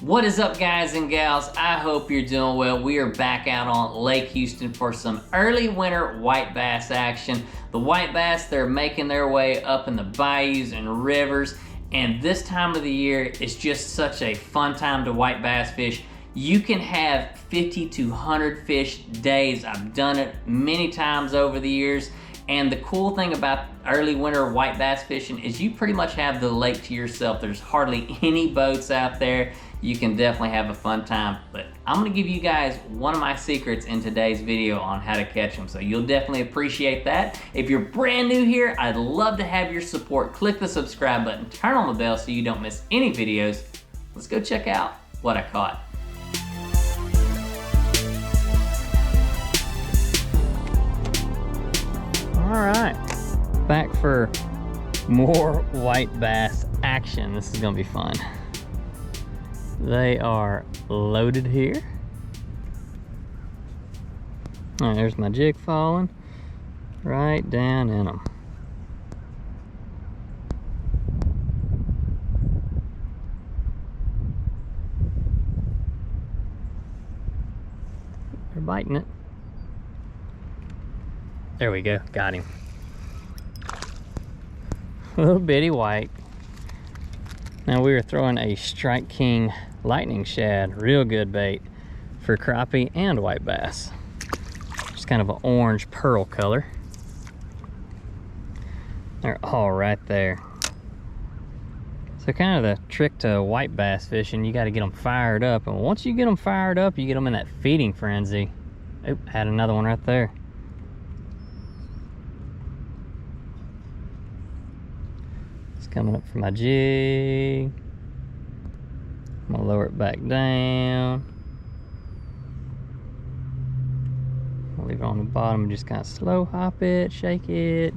What is up, guys and gals? I hope you're doing well. We are back out on Lake Houston for some early winter white bass action. The white bass, they're making their way up in the bayous and rivers, and this time of the year is just such a fun time to white bass fish. You can have 50 to 100 fish days. I've done it many times over the years. And the cool thing about early winter white bass fishing is you pretty much have the lake to yourself. There's hardly any boats out there. You can definitely have a fun time. But I'm gonna give you guys one of my secrets in today's video on how to catch them. So you'll definitely appreciate that. If you're brand new here, I'd love to have your support. Click the subscribe button, turn on the bell so you don't miss any videos. Let's go check out what I caught. All right, back for more white bass action. This is gonna be fun. They are loaded here. All right, there's my jig falling right down in them. They're biting it. There we go, got him. A little bitty white. Now we were throwing a Strike King lightning shad, real good bait for crappie and white bass. Just kind of an orange pearl color. They're all right there. So kind of the trick to white bass fishing, you got to get them fired up, and once you get them fired up, you get them in that feeding frenzy. Oh, had another one right there. Coming up for my jig. I'm gonna lower it back down. I'll leave it on the bottom and just kind of slow hop it, shake it.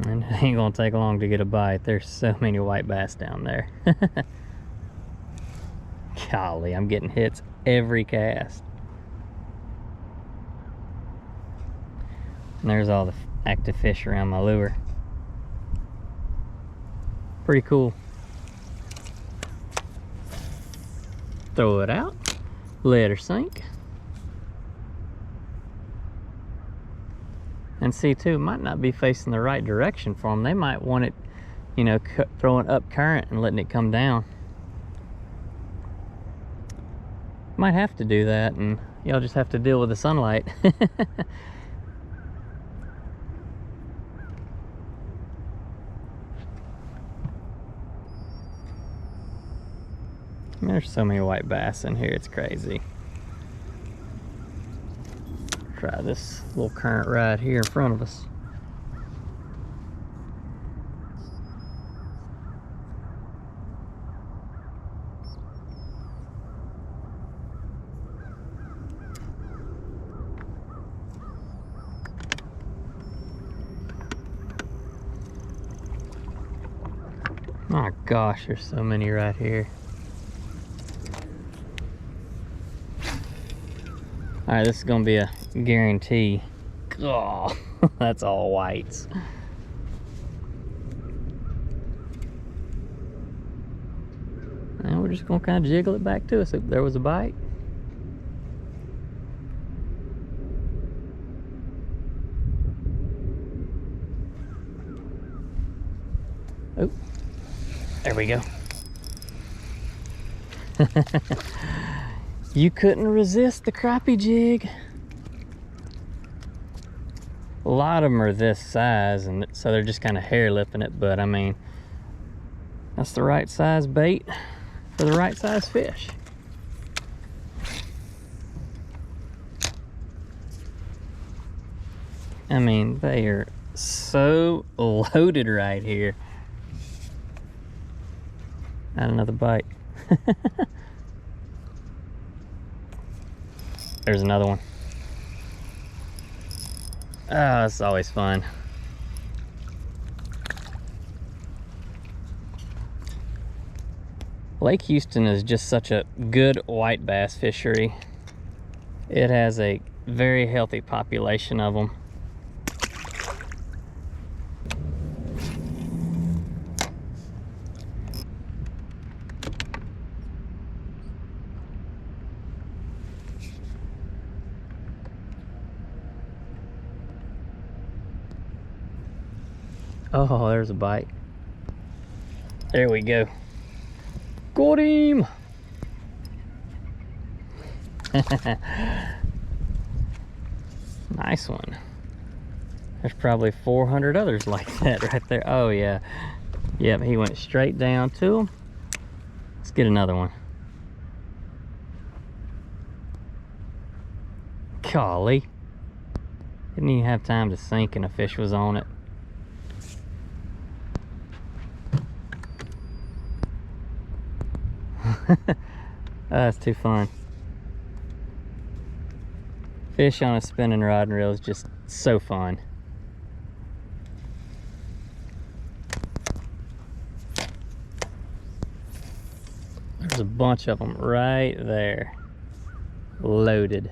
And it ain't gonna take long to get a bite. There's so many white bass down there. Golly, I'm getting hits every cast. And there's all the active fish around my lure. Pretty cool. Throw it out, let her sink. And see too, it might not be facing the right direction for them. They might want it, you know, throwing up current and letting it come down. Might have to do that, and y'all just have to deal with the sunlight. There's so many white bass in here, it's crazy. Try this little current right here in front of us. My gosh, there's so many right here. All right, this is gonna be a guarantee. Oh, that's all whites. And we're just gonna kind of jiggle it back to us. There was a bite. Oh. There we go. You couldn't resist the crappie jig. A lot of them are this size, and so they're just kind of hair lipping it, but I mean, that's the right size bait for the right size fish. I mean, they are so loaded right here. Not another bite. There's another one. Oh, it's always fun. Lake Houston is just such a good white bass fishery. It has a very healthy population of them. Oh, there's a bite. There we go. Got him! Nice one. There's probably 400 others like that right there. Oh yeah. Yep, he went straight down to him. Let's get another one. Golly. Didn't even have time to sink and a fish was on it. That's too fun. Fish on a spinning rod and reel is just so fun. There's a bunch of them right there, loaded.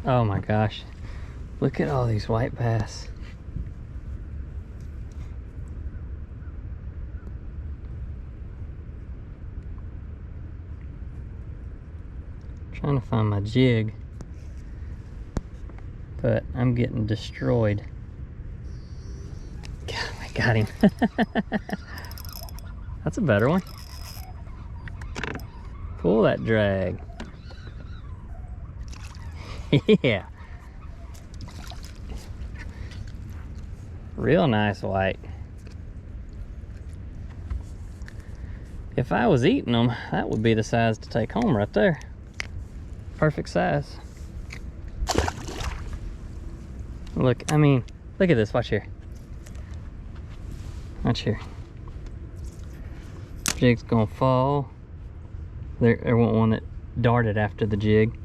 Oh my gosh, look at all these white bass. Trying to find my jig, but I'm getting destroyed. God, I got him. That's a better one. Pull that drag. Yeah. Real nice white. If I was eating them, that would be the size to take home right there. Perfect size. Look, I mean, look at this. Watch here. Watch here. Jig's gonna fall. There wasn't one that darted after the jig.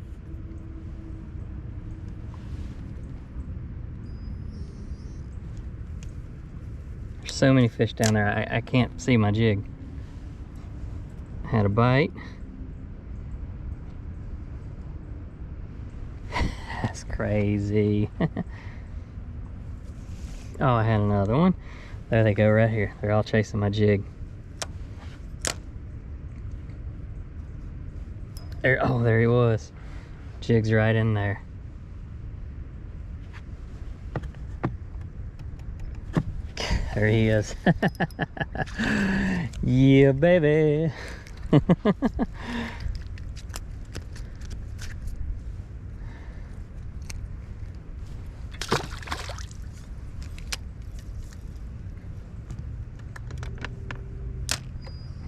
There's so many fish down there, I can't see my jig. Had a bite. That's crazy. Oh, I had another one. There they go right here. They're all chasing my jig. There, oh, there he was. Jig's right in there. There he is. Yeah, baby.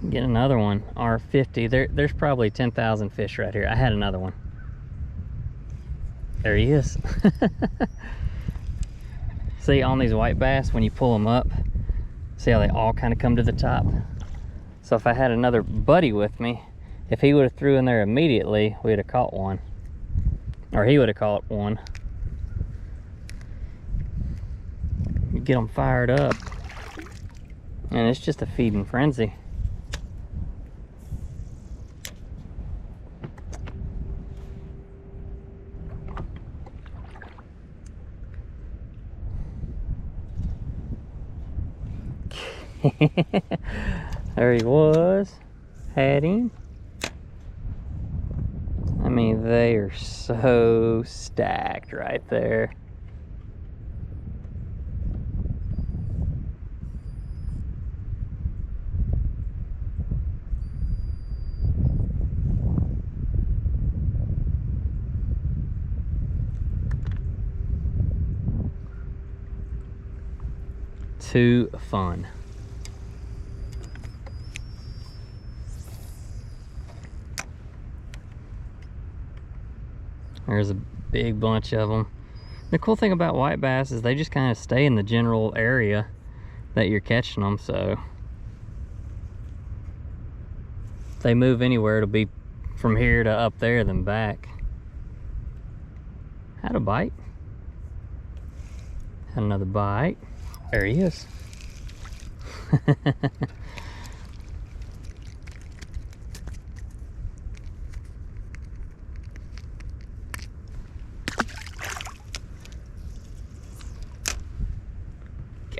Get another one, R50. There's probably 10,000 fish right here. I had another one. There he is. See, on these white bass, when you pull them up, see how they all kind of come to the top? So if I had another buddy with me, if he would have threw in there immediately, we'd have caught one. Or he would have caught one. You get them fired up. And it's just a feeding frenzy. There he was. Had him. I mean, they are so stacked right there. Too fun. There's a big bunch of them. The cool thing about white bass is they just kind of stay in the general area that you're catching them, so they move anywhere, it'll be from here to up there, then back. Had a bite. Had another bite. There he is.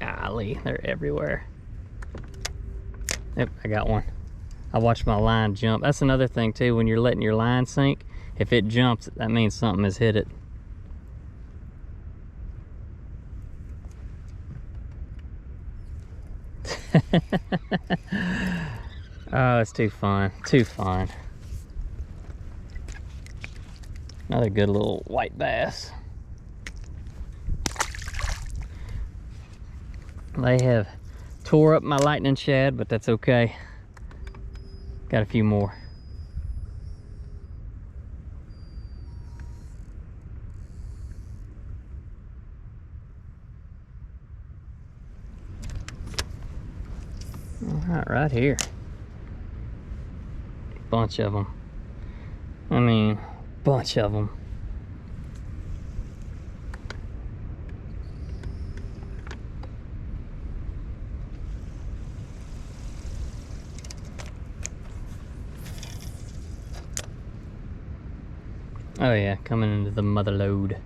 Golly, they're everywhere. Yep, I got one. I watched my line jump. That's another thing too, when you're letting your line sink, if it jumps, that means something has hit it. Oh, it's too fun, too fun. Another good little white bass. They have tore up my lightning shad, but that's okay. Got a few more. All right here. Bunch of them. I mean, bunch of them. Oh yeah, coming into the mother lode.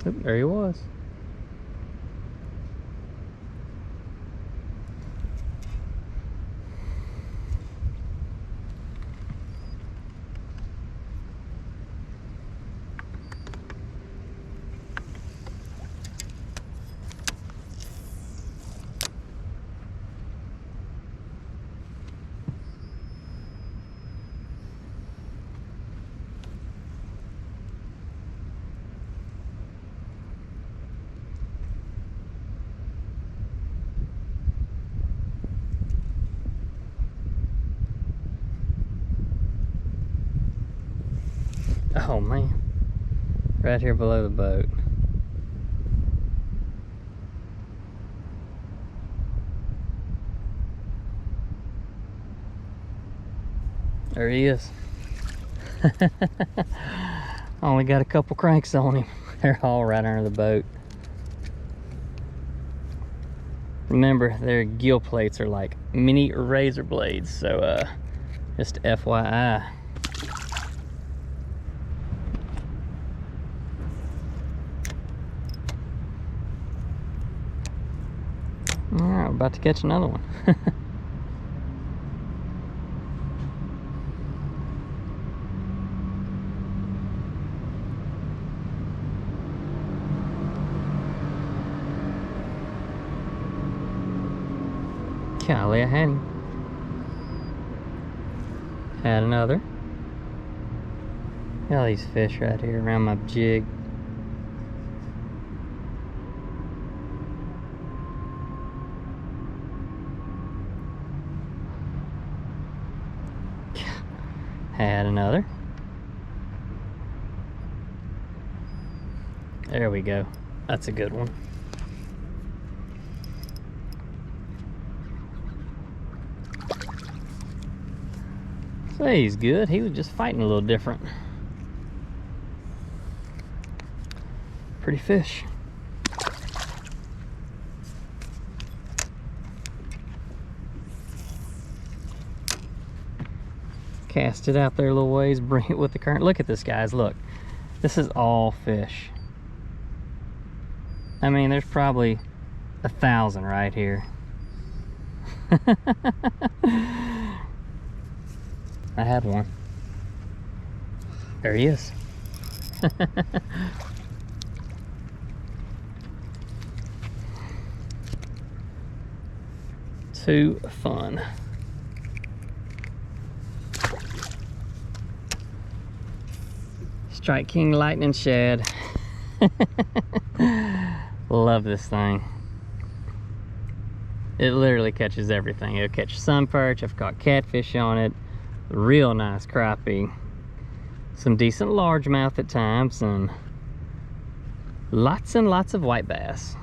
Oop, there he was. Oh man, right here below the boat. There he is. Only got a couple cranks on him. They're all right under the boat. Remember, their gill plates are like mini razor blades, so just FYI. Alright, we're about to catch another one. Golly, I had him. Had another. Got all these fish right here around my jig. Had another. There we go. That's a good one. So he's good. He was just fighting a little different. Pretty fish. Cast it out there a little ways, bring it with the current. Look at this, guys, look. This is all fish. I mean, there's probably 1,000 right here. I had one. There he is. Too fun. Strike King Lightning Shad. Love this thing. It literally catches everything. It'll catch sun perch. I've caught catfish on it. Real nice crappie. some decent largemouth at times, and lots of white bass.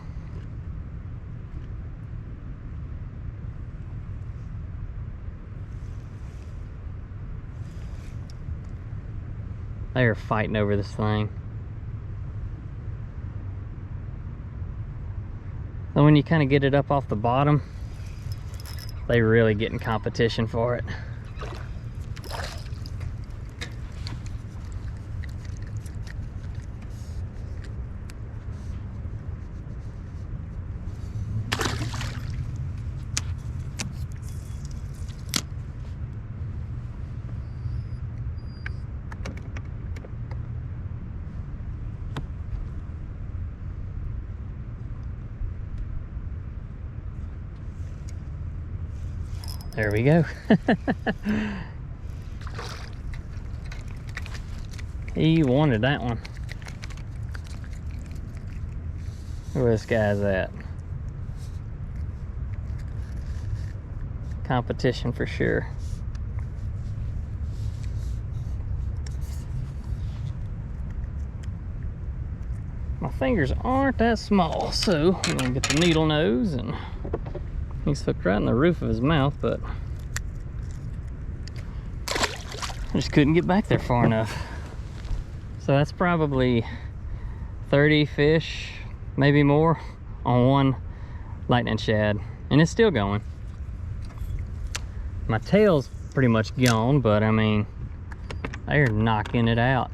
They are fighting over this thing. And when you kind of get it up off the bottom, they really get in competition for it. There we go. He wanted that one. Where this guy's at. Competition for sure. My fingers aren't that small, so I'm gonna get the needle nose, and he's hooked right in the roof of his mouth, but I just couldn't get back there far enough. So that's probably 30 fish, maybe more, on one lightning shad, and it's still going. My tail's pretty much gone, but I mean, they're knocking it out.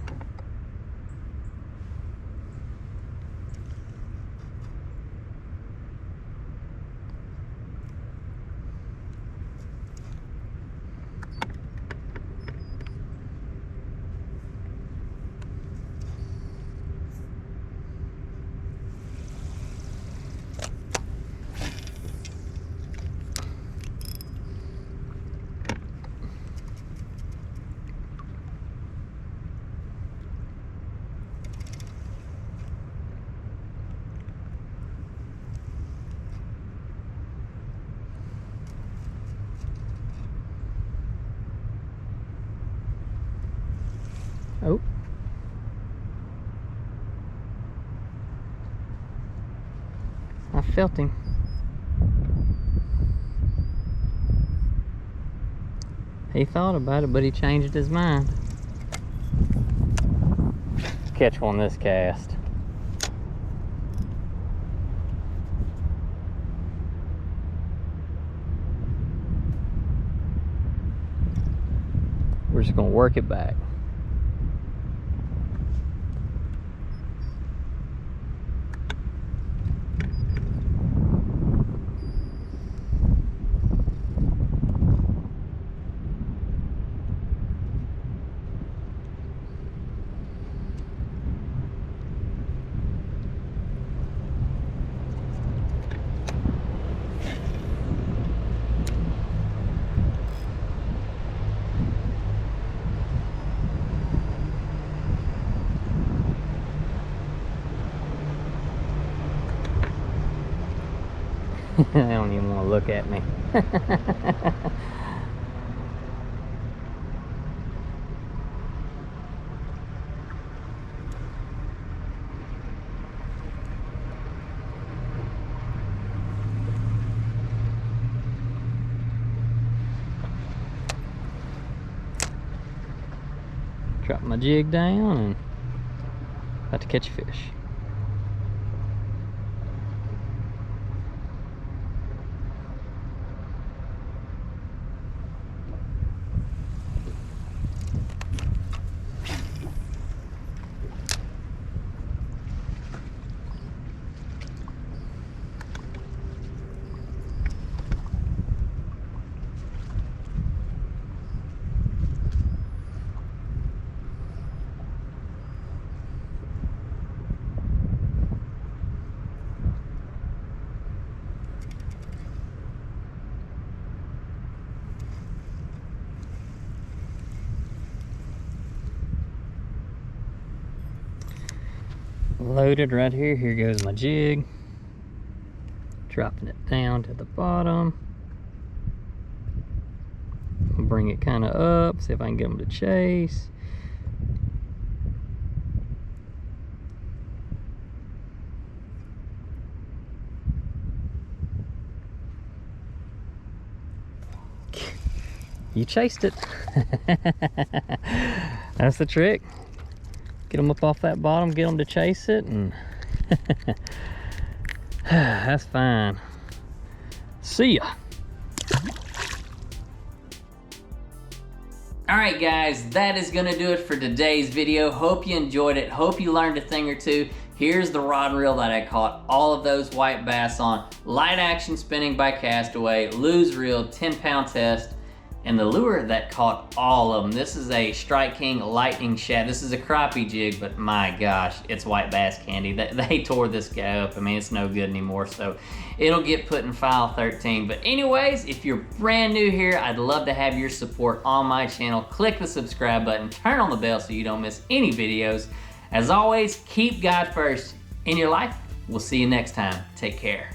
Oh. I felt him. He thought about it, but he changed his mind. Catch one this cast. We're just gonna work it back. I don't even want to look at me. Drop my jig down and about to catch a fish. Loaded right here. Here goes my jig. Dropping it down to the bottom. I'll bring it kind of up, see if I can get them to chase. You chased it. That's the trick. Get them up off that bottom, get them to chase it, and that's fine. See ya. Alright guys, that is gonna do it for today's video. Hope you enjoyed it. Hope you learned a thing or two. Here's the rod and reel that I caught all of those white bass on. Light action spinning by Castaway, lose reel, 10-pound test, and the lure that caught all of them. This is a Strike King Lightning Shad. This is a crappie jig, but my gosh, it's white bass candy. They tore this guy up. I mean, it's no good anymore, so it'll get put in file 13. But anyways, if you're brand new here, I'd love to have your support on my channel. Click the subscribe button, turn on the bell so you don't miss any videos. As always, keep God first in your life. We'll see you next time. Take care.